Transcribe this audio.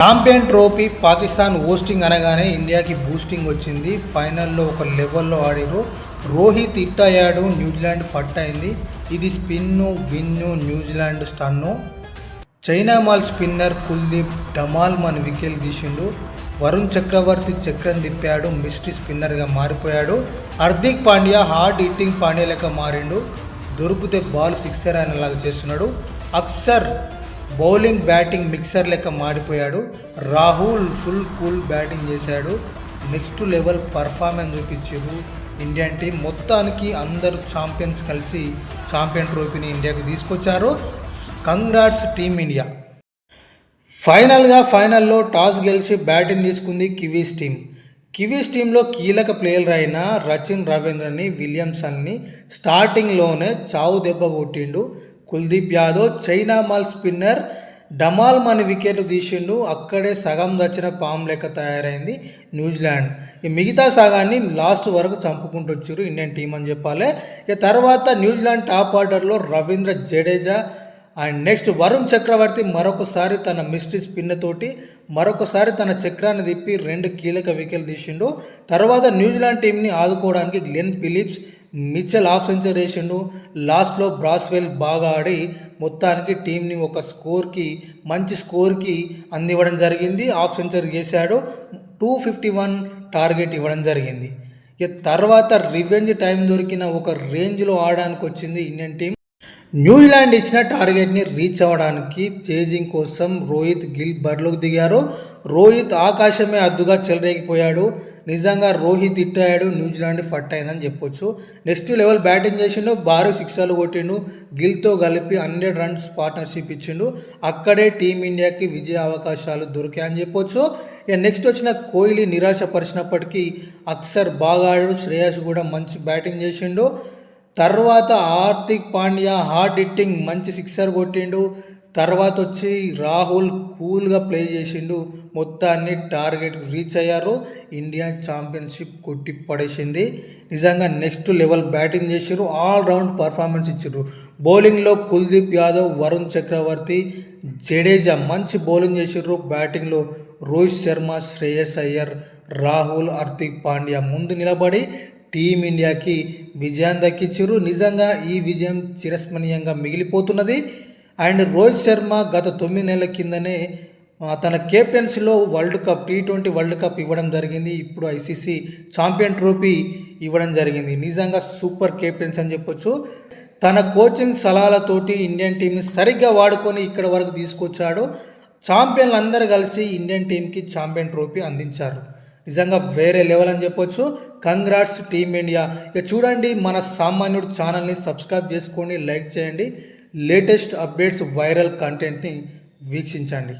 Champion trophy Pakistan hosting అనగానే ఇండియాకి boosting వచ్చింది. ఫైనల్లో ఒక లెవెల్లో ఆడారు. రోహిత్ హిట్ అయ్యాడు, న్యూజిలాండ్ ఫట్ అయింది. ఇది spin win New Zealand stun. Chinaman spinner Kuldeep డమాల్ మన వికెట్ తీసిండు. వరుణ్ చక్రవర్తి చక్రం తిప్పాడు, మిస్టరీ స్పిన్నర్గా మారిపోయాడు. హార్దిక్ పాండ్యా హార్డ్ హిట్టింగ్ పాండ్యా లెక్క మారిండు. దొరికితే బాల్ సిక్సర్ అనేలాగా చేస్తున్నాడు. అక్సర్ బౌలింగ్ బ్యాటింగ్ మిక్సర్ లెక్క మాడిపోయాడు. రాహుల్ ఫుల్ కూల్ బ్యాటింగ్ చేశాడు. నెక్స్ట్ లెవెల్ పర్ఫార్మెన్స్ చూపించారు ఇండియన్ టీం. మొత్తానికి అందరూ ఛాంపియన్స్ కలిసి ఛాంపియన్ ట్రోఫీని ఇండియాకి తీసుకొచ్చారు. Congrats team India. ఫైనల్లో టాస్ గెలిచి బ్యాటింగ్ తీసుకుంది కివీస్ టీం. కివీస్ టీంలో కీలక ప్లేయర్ అయిన రచిన్ రవీంద్రని విలియమ్సన్ని స్టార్టింగ్లోనే చావు దెబ్బ కొట్టిండు. Kuldeep Yadav chinaman spinner డమాల్ మన వికెట్ తీసిండు. అక్కడే సగం దచ్చిన పాము లెక్క తయారైంది న్యూజిలాండ్. ఈ మిగతా సగాన్ని లాస్ట్ వరకు చంపుకుంటూ వచ్చారు ఇండియన్ టీం అని చెప్పాలి. ఇక తర్వాత న్యూజిలాండ్ టాప్ ఆర్డర్లో రవీంద్ర జడేజా అండ్ నెక్స్ట్ వరుణ్ చక్రవర్తి మరొకసారి తన మిస్టరీ స్పిన్ తోటి మరొకసారి తన చక్రాన్ని తిప్పి 2 కీలక వికెట్లు తీసిండు. తర్వాత న్యూజిలాండ్ టీంని ఆదుకోవడానికి Glenn Phillips Mitchell half century వేసిండు. లాస్ట్లో బ్రాస్వెల్ బాగా ఆడి మొత్తానికి టీంని ఒక మంచి స్కోర్కి అందివ్వడం జరిగింది. హాఫ్ సెంచరీ చేశాడు. 251 టార్గెట్ ఇవ్వడం జరిగింది. ఇక తర్వాత రివెంజ్ టైం దొరికిన ఒక రేంజ్లో ఆడడానికి వచ్చింది ఇండియన్ టీం. న్యూజిలాండ్ ఇచ్చిన టార్గెట్ని రీచ్ అవ్వడానికి చేజింగ్ కోసం రోహిత్ గిల్ బరిలోకి దిగారు. రోహిత్ ఆకాశమే అద్దుగా చెలరేగిపోయాడు. నిజంగా రోహిత్ హిట్ అయ్యాడు, న్యూజిలాండ్ ఫట్ అయిందని చెప్పొచ్చు. నెక్స్ట్ లెవెల్ బ్యాటింగ్ చేసిండు, భారీ సిక్సర్లు కొట్టిండు. గిల్తో కలిపి 100 రన్స్ పార్ట్నర్షిప్ ఇచ్చిండు. అక్కడే టీమిండియాకి విజయ అవకాశాలు దొరికాయని చెప్పొచ్చు. ఇక నెక్స్ట్ వచ్చిన కోహ్లీ నిరాశపరిచినప్పటికీ అక్సర్ బాగా ఆడాడు, శ్రేయస్ కూడా మంచి బ్యాటింగ్ చేసిండు. తర్వాత హార్దిక్ పాండ్యా హార్డ్ హిట్టింగ్ మంచి సిక్సర్ కొట్టిండు. తర్వాత వచ్చి రాహుల్ కూల్గా ప్లే చేసిండు. మొత్తాన్ని టార్గెట్ రీచ్ అయ్యారు. ఇండియా ఛాంపియన్షిప్ కొట్టి పడేసింది. నిజంగా నెక్స్ట్ లెవెల్ బ్యాటింగ్ చేసారు, ఆల్ రౌండ్ పర్ఫార్మెన్స్ ఇచ్చారు. బౌలింగ్లో కుల్దీప్ యాదవ్, వరుణ్ చక్రవర్తి, జడేజా మంచి బౌలింగ్ చేసారు. బ్యాటింగ్లో రోహిత్ శర్మ, శ్రేయస్ అయ్యర్, రాహుల్, హార్దిక్ పాండ్యా ముందు నిలబడి టీమిండియాకి విజయాన్ని దక్కించారు. నిజంగా ఈ విజయం చిరస్మరణీయంగా మిగిలిపోతున్నది. అండ్ రోహిత్ శర్మ గత 9 నెలల కిందనే తన కెప్టెన్సీలో T20 వరల్డ్ కప్ ఇవ్వడం జరిగింది. ఇప్పుడు ICC ఛాంపియన్ ట్రోఫీ ఇవ్వడం జరిగింది. నిజంగా సూపర్ కెప్టెన్స్ అని చెప్పొచ్చు. తన కోచింగ్ సలహాలతోటి ఇండియన్ టీంని సరిగ్గా వాడుకొని ఇక్కడ వరకు తీసుకొచ్చాడు. ఛాంపియన్లు అందరూ కలిసి ఇండియన్ టీంకి ఛాంపియన్ ట్రోఫీ అందించారు. నిజంగా వేరే లెవెల్ అని చెప్పొచ్చు. Congrats team India. ఇక చూడండి, మన సామాన్యుడు ఛానల్ని సబ్స్క్రైబ్ చేసుకోండి, లైక్ చేయండి, లేటెస్ట్ అప్డేట్స్ వైరల్ కంటెంట్ని వీక్షించండి.